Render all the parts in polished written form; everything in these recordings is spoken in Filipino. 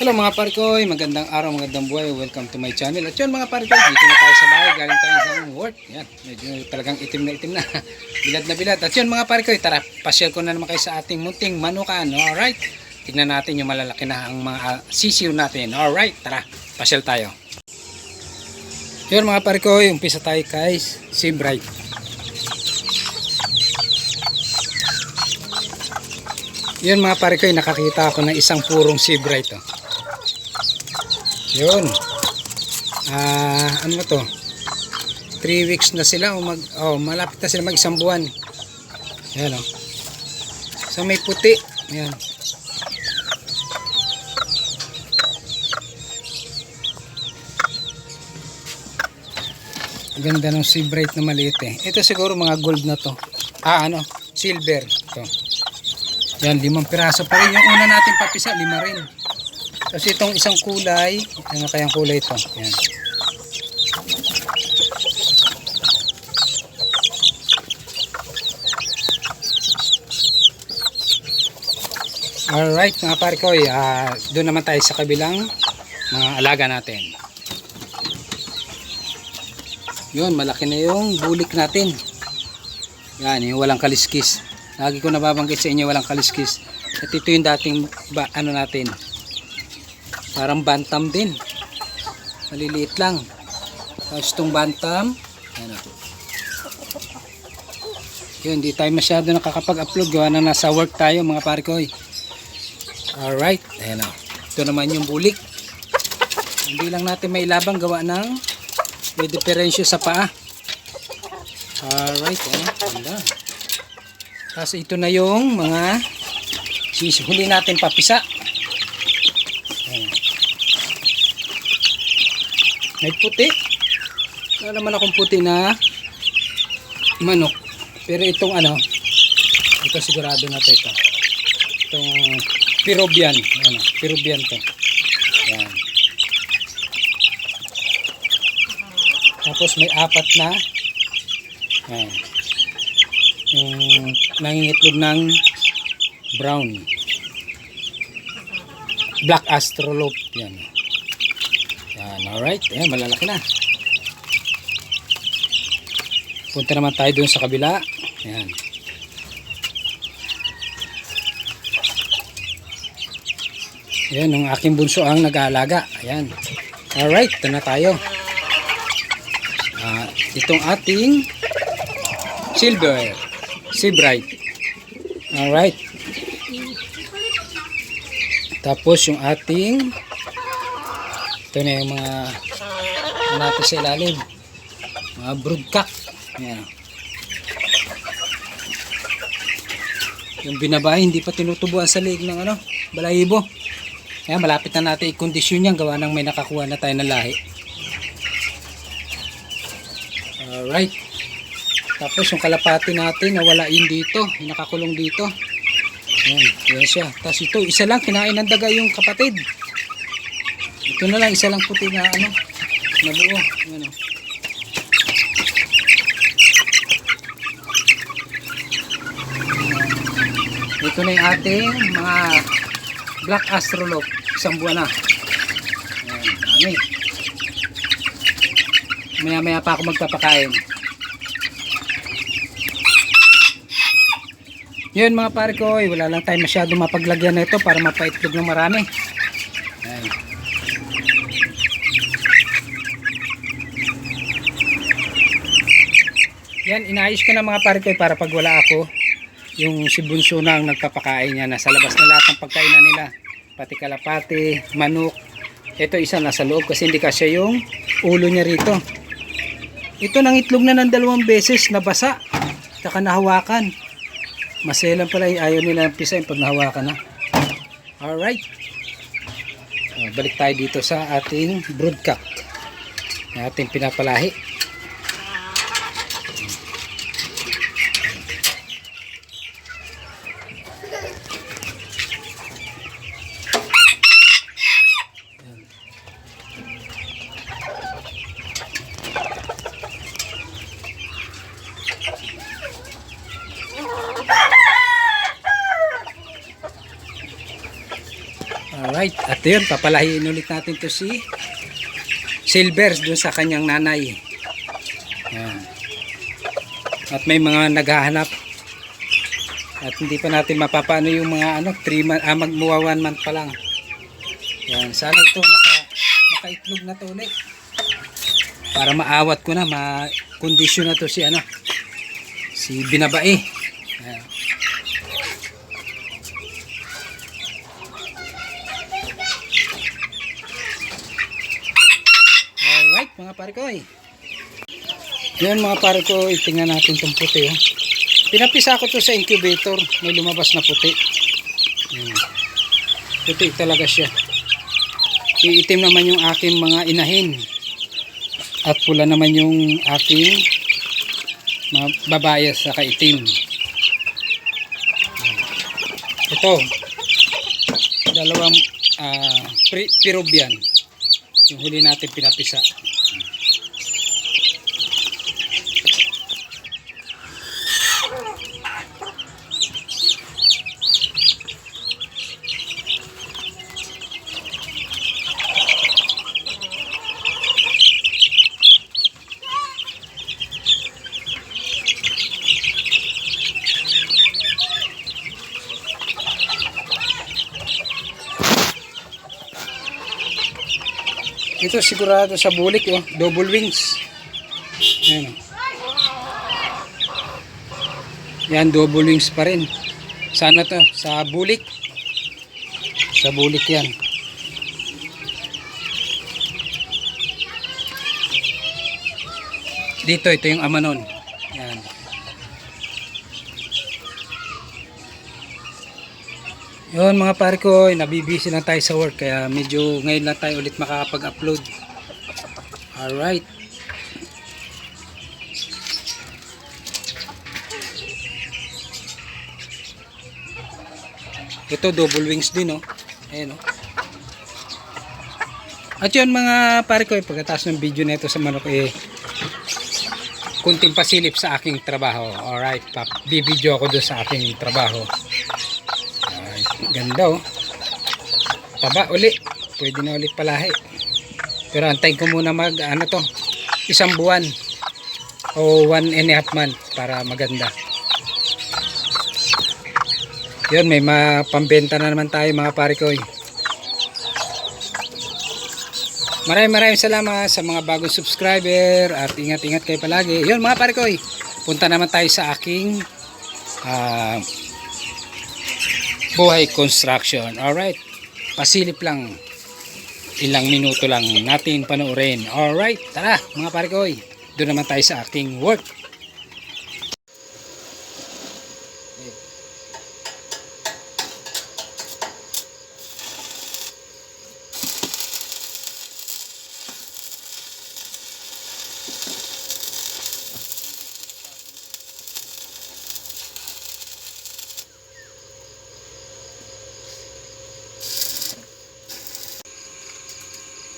Hello mga parikoy, magandang araw, magandang buhay. Welcome to my channel. At yun mga parikoy, dito na tayo sa bahay. Galing tayo sa work. Yan, medyo talagang itim na. Bilad na bilad. At yun mga parikoy, tara, pasyal ko na naman kayo sa ating munting manukan. Alright, tignan natin yung malalaki na ang mga sisiw natin. Alright, tara, pasyal tayo. Yun mga parikoy, umpisa tayo kay Sea Bright. Yun mga parikoy, nakakita ako ng isang purong Sea Bright. Oh. Yun. Ano ba to? 3 weeks na sila o malapit na sila mag isang buwan. Ayan o. So may puti. Ayan. Ganda ng Sea Bright na maliit eh. Ito siguro mga gold na to. Silver. Ito. Yan, 5 piraso pa rin. Yung una natin papisa, 5 rin. Kasi itong isang kulay, ano kayang kulay ito? Yan. Alright mga parikoy, doon naman tayo sa kabilang mga alaga natin. Yun, malaki na yung bulik natin. Yan, yung walang kaliskis. Lagi ko nababanggit sa inyo, walang kaliskis. At ito yung dating natin. Parang bantam din. Maliliit lang. Tapos itong bantam. Ano. Yun, hindi tayo masyado nakakapag-upload. Gawa na nasa work tayo mga parikoy. Alright. Ayan o. Ito naman yung bulik. Hindi lang natin may labang gawa ng may diferensyo sa paa. Alright. Ayan. Tapos ito na yung mga huli natin papisa. Ayan. May puti. Wala naman akong puti na manok. Pero itong ito sigurado na ito. Itong Peruvian. Peruvian to. Ayan. Tapos may 4 na. Ayan. Yung nangingitlog ng brown. Black Astrolope. Yan. Yan, alright. Ayan, malalaki na. Punta naman tayo dun sa kabila. Ayan. Ayan, yung aking bunso ang nag-aalaga. Ayan. Alright, ito na tayo. Itong ating silver. Sea Bright. Alright. Tapos yung ating ito na yung mga natin sa ilalim, mga broodcock. Ayan. Yung binabae hindi pa tinutubuan sa liig ng balahibo. Ayan, malapit na natin i-kondisyon yan gawa ng may nakakuha na tayo ng lahi. Alright. Tapos yung kalapati natin nawala yun dito, yung nakakulong dito. Ayan, yan siya. Tapos ito, isa lang kinain ng daga yung kapatid. Ito na lang, isa lang puti na nabuo. Ayan, ito na yung ating mga Black Astrolope. Isang buwan na. Ayan, dami. Maya pa ako magpapakain. Yun mga pare ko, wala lang tayo masyado mapaglagyan na ito para mapaitlog ng marami. Ayan. Yan, inaayos ko na mga pare ko para pag wala ako, yung si bunso na ang nagpapakain niya. Nasa labas na lahat ng pagkainan nila. Pati kalapati, manok. Ito isa nasa loob kasi hindi kasya yung ulo niya rito. Ito nang itlog na ng 2 beses nabasa. Saka nahawakan. Maselan pala, ayaw nila pisahin pag nahawakan na. Alright. Balik tayo dito sa ating broodcock. Ating pinapalahi. Alright, at yun, papalahiin ulit natin to si Silver doon sa kanyang nanay. Yan. At may mga naghahanap. At hindi pa natin mapapano yung mga 3 months, magmuwa 1 month pa lang. Yan, sana ito makaitlog na to ulit. Para maawat ko na, makondisyon na to si si binabae. Yan. Alright mga pare ko. Yan mga pare ko, tingnan natin itong puti. Pinapisa ko to sa incubator, may lumabas na puti. Puti talaga siya. Iitim naman yung aking mga inahin. At pula naman yung aking mga babae sa kaitim. Ito, dalawang Peruvian. Yung huli natin pinapisa. Ito sigurado sa bulik, double wings. Ayan, yan, double wings pa rin. Sana to sa bulik. Sa bulik yan. Dito, ito yung ama nun. Yan. Yun mga pare ko, nabibisi lang tayo sa work, kaya medyo ngayon lang tayo ulit makakapag-upload. Alright. Ito double wings din, ayan, At yun mga pare ko, pagkatapos ng video na ito sa manok, kunting pasilip sa aking trabaho. Alright, bibidyo ako doon sa aking trabaho. Ganda, taba uli, pwede na ulit palahi, pero antayin ko muna isang buwan o 1.5 month para maganda. Yun, may pambenta na naman tayo mga pare ko. Maraming salamat sa mga bagong subscriber at ingat kayo palagi. Yun mga pare ko, punta naman tayo sa aking buhay construction. Alright, pasilip lang, ilang minuto lang natin panoorin. Alright, tara mga pare ko, doon naman tayo sa aking work.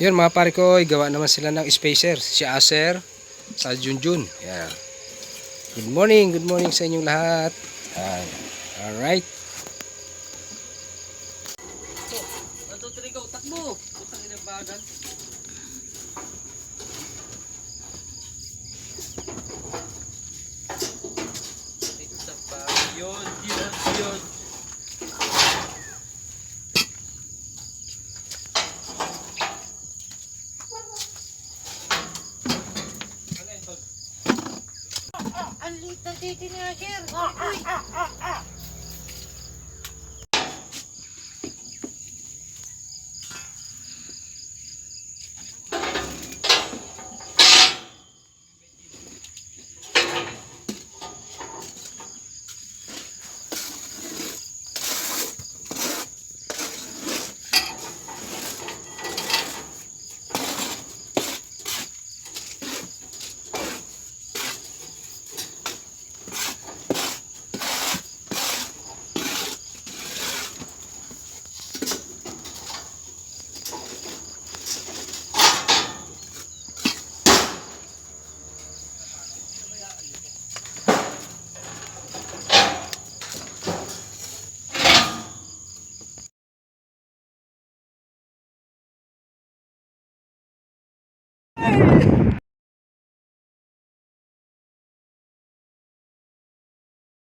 Yun mga pare ko, gawa naman sila ng spacer, si Acer sa Junjun. Yeah. Good morning sa inyong lahat. Alright. Takbo, putang ina bagal. Isa pa, yun. Ang liit ng titi ni Asher.